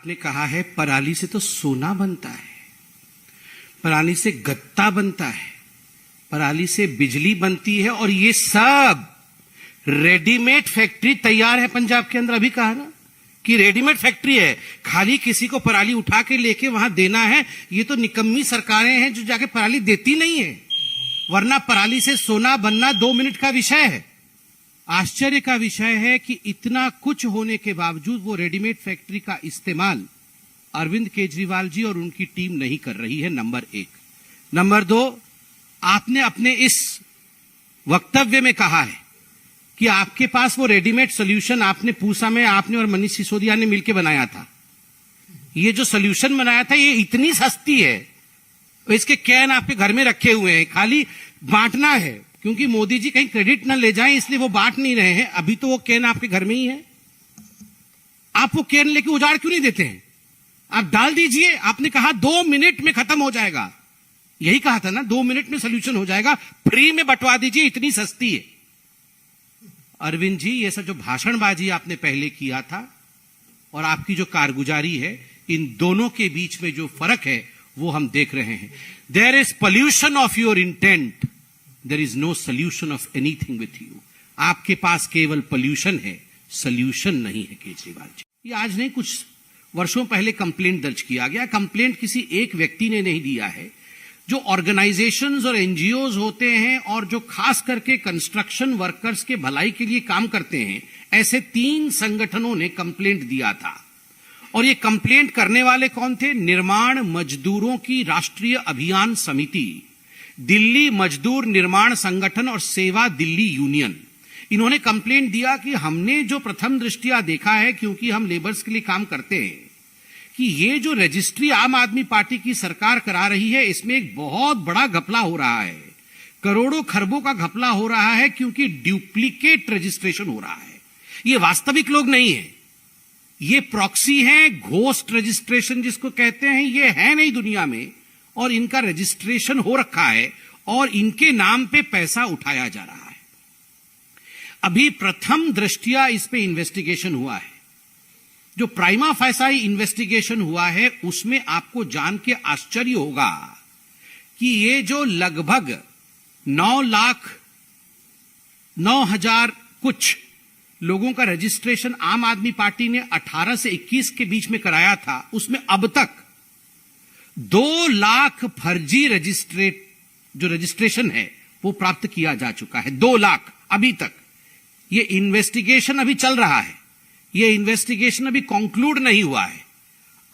आपने कहा है पराली से तो सोना बनता है, पराली से गत्ता बनता है, पराली से बिजली बनती है, और ये सब रेडीमेड फैक्ट्री तैयार है पंजाब के अंदर। अभी कहा ना कि रेडीमेड फैक्ट्री है, खाली किसी को पराली उठा के लेके वहां देना है। ये तो निकम्मी सरकारें हैं जो जाके पराली देती नहीं है, वरना पराली से सोना बनना 2 मिनट का विषय है। आश्चर्य का विषय है कि इतना कुछ होने के बावजूद वो रेडीमेड फैक्ट्री का इस्तेमाल अरविंद केजरीवाल जी और उनकी टीम नहीं कर रही है, नंबर 1। नंबर 2, आपने अपने इस वक्तव्य में कहा है कि आपके पास वो रेडीमेड सोल्यूशन आपने पूसा में आपने और मनीष सिसोदिया ने मिलकर बनाया था। ये जो सोल्यूशन बनाया था ये इतनी सस्ती है, इसके कैन आपके घर में रखे हुए हैं, खाली बांटना है, क्योंकि मोदी जी कहीं क्रेडिट ना ले जाएं इसलिए वो बांट नहीं रहे हैं। अभी तो वो कैन आपके घर में ही है, आप वो कैन लेके उजाड़ क्यों नहीं देते हैं? आप डाल दीजिए। आपने कहा 2 मिनट में खत्म हो जाएगा, यही कहा था ना, 2 मिनट में सोल्यूशन हो जाएगा, फ्री में बंटवा दीजिए, इतनी सस्ती है। अरविंद जी, ये सब जो भाषणबाजी आपने पहले किया था और आपकी जो कारगुजारी है, इन दोनों के बीच में जो फर्क है वो हम देख रहे हैं। There is pollution of your intent, there is no solution of anything with you. आपके पास केवल पॉल्यूशन है, सोल्यूशन नहीं है केजरीवाल जी। ये आज नहीं, कुछ वर्षों पहले कंप्लेंट दर्ज किया गया। कंप्लेंट किसी एक व्यक्ति ने नहीं दिया है, जो ऑर्गेनाइजेशंस और एनजीओज होते हैं और जो खास करके कंस्ट्रक्शन वर्कर्स के भलाई के लिए काम करते हैं, ऐसे 3 संगठनों ने कंप्लेंट दिया था। और ये कंप्लेंट करने वाले कौन थे? निर्माण मजदूरों की राष्ट्रीय अभियान समिति, दिल्ली मजदूर निर्माण संगठन और सेवा दिल्ली यूनियन। इन्होंने कंप्लेंट दिया कि हमने जो प्रथम दृष्टया देखा है, क्योंकि हम लेबर्स के लिए काम करते हैं, कि ये जो रजिस्ट्री आम आदमी पार्टी की सरकार करा रही है, इसमें एक बहुत बड़ा घपला हो रहा है, करोड़ों खरबों का घपला हो रहा है, क्योंकि डुप्लीकेट रजिस्ट्रेशन हो रहा है। ये वास्तविक लोग नहीं है, ये प्रॉक्सी हैं, घोस्ट रजिस्ट्रेशन जिसको कहते हैं, ये है नहीं दुनिया में, और इनका रजिस्ट्रेशन हो रखा है और इनके नाम पे पैसा उठाया जा रहा है। अभी प्रथम दृष्टया इस पे इन्वेस्टिगेशन हुआ है। जो प्राइमा फैसाई इन्वेस्टिगेशन हुआ है उसमें आपको जान के आश्चर्य होगा कि ये जो लगभग 9,09,000 कुछ लोगों का रजिस्ट्रेशन आम आदमी पार्टी ने 18 से 21 के बीच में कराया था, उसमें अब तक 2 लाख फर्जी जो रजिस्ट्रेशन है वो प्राप्त किया जा चुका है। 2 लाख अभी तक। ये इन्वेस्टिगेशन अभी चल रहा है, ये इन्वेस्टिगेशन अभी कंक्लूड नहीं हुआ है।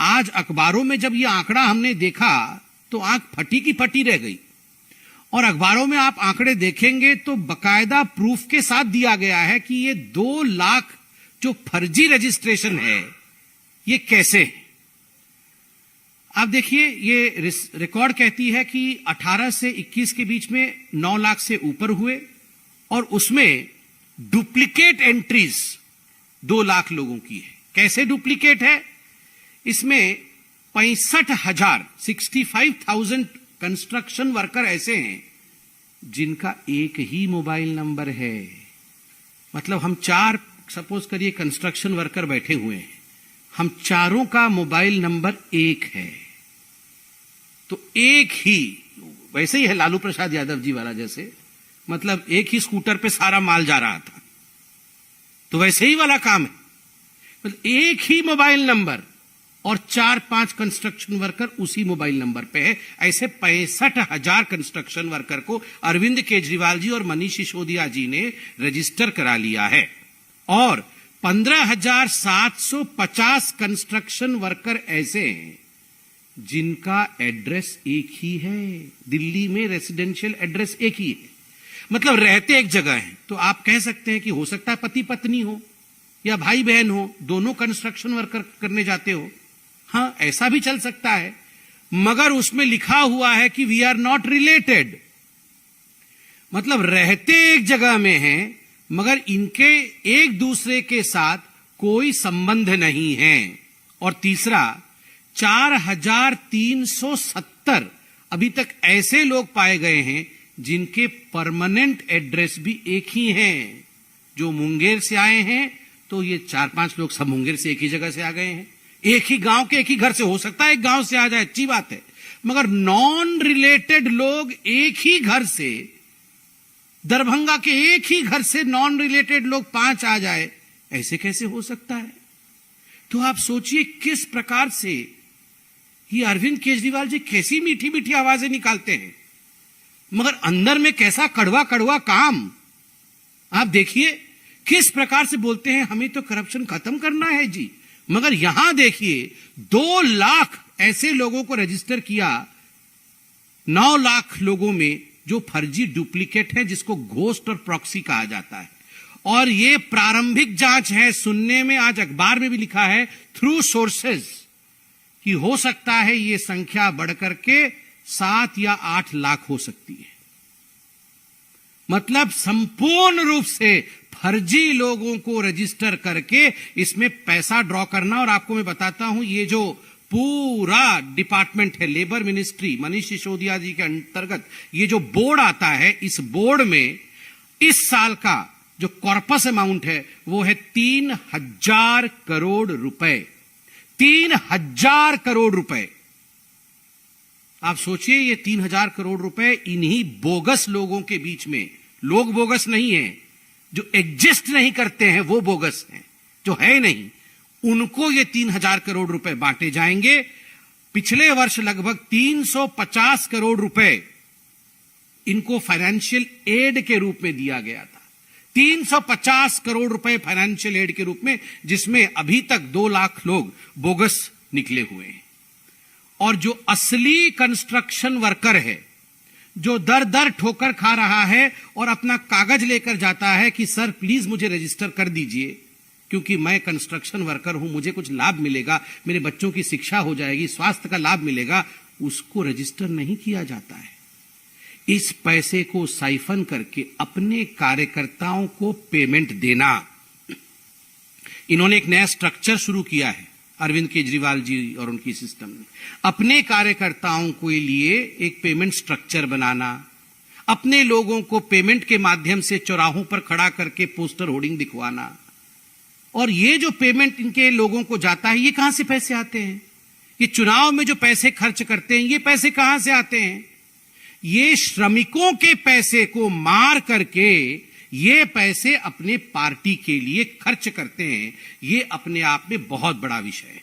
आज अखबारों में जब ये आंकड़ा हमने देखा तो आंख फटी की फटी रह गई। और अखबारों में आप आंकड़े देखेंगे तो बकायदा प्रूफ के साथ दिया गया है कि ये 2 लाख जो फर्जी रजिस्ट्रेशन है ये कैसे है। आप देखिए, ये रिकॉर्ड कहती है कि 18 से 21 के बीच में 9 लाख से ऊपर हुए, और उसमें डुप्लीकेट एंट्रीज 2 लाख लोगों की है। कैसे डुप्लीकेट है? इसमें 65,000 कंस्ट्रक्शन वर्कर ऐसे हैं जिनका एक ही मोबाइल नंबर है। मतलब हम 4 सपोज करिए कंस्ट्रक्शन वर्कर बैठे हुए हैं, हम चारों का मोबाइल नंबर एक है, तो एक ही, वैसे ही है लालू प्रसाद यादव जी वाला जैसे, मतलब एक ही स्कूटर पे सारा माल जा रहा था, तो वैसे ही वाला काम है। मतलब एक ही मोबाइल नंबर और 4-5 कंस्ट्रक्शन वर्कर उसी मोबाइल नंबर पे है। ऐसे 65,000 कंस्ट्रक्शन वर्कर को अरविंद केजरीवाल जी और मनीष सिसोदिया जी ने रजिस्टर करा लिया है। और 15,750 कंस्ट्रक्शन वर्कर ऐसे हैं जिनका एड्रेस एक ही है, दिल्ली में रेसिडेंशियल एड्रेस एक ही है, मतलब रहते एक जगह हैं। तो आप कह सकते हैं कि हो सकता है पति पत्नी हो या भाई बहन हो, दोनों कंस्ट्रक्शन वर्कर करने जाते हो, हाँ ऐसा भी चल सकता है, मगर उसमें लिखा हुआ है कि वी आर नॉट रिलेटेड, मतलब रहते एक जगह में हैं मगर इनके एक दूसरे के साथ कोई संबंध नहीं है। और तीसरा, 4,370 अभी तक ऐसे लोग पाए गए हैं जिनके परमानेंट एड्रेस भी एक ही हैं। जो मुंगेर से आए हैं तो ये 4-5 लोग सब मुंगेर से एक ही जगह से आ गए हैं, एक ही गांव के एक ही घर से हो सकता है, एक गांव से आ जाए, अच्छी बात है, मगर नॉन रिलेटेड लोग एक ही घर से, दरभंगा के एक ही घर से नॉन रिलेटेड लोग 5 आ जाए, ऐसे कैसे हो सकता है? तो आप सोचिए किस प्रकार से ये अरविंद केजरीवाल जी कैसी मीठी मीठी आवाजें निकालते हैं, मगर अंदर में कैसा कड़वा कड़वा काम। आप देखिए किस प्रकार से बोलते हैं, हमें तो करप्शन खत्म करना है जी, मगर यहां देखिए 2 लाख ऐसे लोगों को रजिस्टर किया, 9 लाख लोगों में जो फर्जी डुप्लीकेट है, जिसको घोस्ट और प्रॉक्सी कहा जाता है। और ये प्रारंभिक जांच है, सुनने में आज अखबार में भी लिखा है थ्रू सोर्सेज कि हो सकता है ये संख्या बढ़कर के 7 या 8 लाख हो सकती है। मतलब संपूर्ण रूप से फर्जी लोगों को रजिस्टर करके इसमें पैसा ड्रॉ करना। और आपको मैं बताता हूं, ये जो पूरा डिपार्टमेंट है, लेबर मिनिस्ट्री, मनीष सिसोदिया जी के अंतर्गत ये जो बोर्ड आता है, इस बोर्ड में इस साल का जो कॉर्पस अमाउंट है वो है 3000 करोड़ रुपए। 3000 करोड़ रुपए। आप सोचिए ये 3000 करोड़ रुपए इन्हीं बोगस लोगों के बीच में, लोग बोगस नहीं है, जो एग्जिस्ट नहीं करते हैं वो बोगस हैं, जो है नहीं, उनको ये 3000 करोड़ रुपए बांटे जाएंगे। पिछले वर्ष लगभग 350 करोड़ रुपए इनको फाइनेंशियल एड के रूप में दिया गया था। 350 करोड़ रुपए फाइनेंशियल एड के रूप में, जिसमें अभी तक 2 लाख लोग बोगस निकले हुए हैं। और जो असली कंस्ट्रक्शन वर्कर है, जो दर दर ठोकर खा रहा है और अपना कागज लेकर जाता है कि सर प्लीज मुझे रजिस्टर कर दीजिए क्योंकि मैं कंस्ट्रक्शन वर्कर हूं, मुझे कुछ लाभ मिलेगा, मेरे बच्चों की शिक्षा हो जाएगी, स्वास्थ्य का लाभ मिलेगा, उसको रजिस्टर नहीं किया जाता है। इस पैसे को साइफन करके अपने कार्यकर्ताओं को पेमेंट देना। इन्होंने एक नया स्ट्रक्चर शुरू किया है, अरविंद केजरीवाल जी और उनकी सिस्टम ने, अपने कार्यकर्ताओं के लिए एक पेमेंट स्ट्रक्चर बनाना, अपने लोगों को पेमेंट के माध्यम से चौराहों पर खड़ा करके पोस्टर होर्डिंग दिखवाना। और ये जो पेमेंट इनके लोगों को जाता है, ये कहां से पैसे आते हैं? ये चुनाव में जो पैसे खर्च करते हैं, ये पैसे कहां से आते हैं? ये श्रमिकों के पैसे को मार करके ये पैसे अपने पार्टी के लिए खर्च करते हैं। ये अपने आप में बहुत बड़ा विषय है।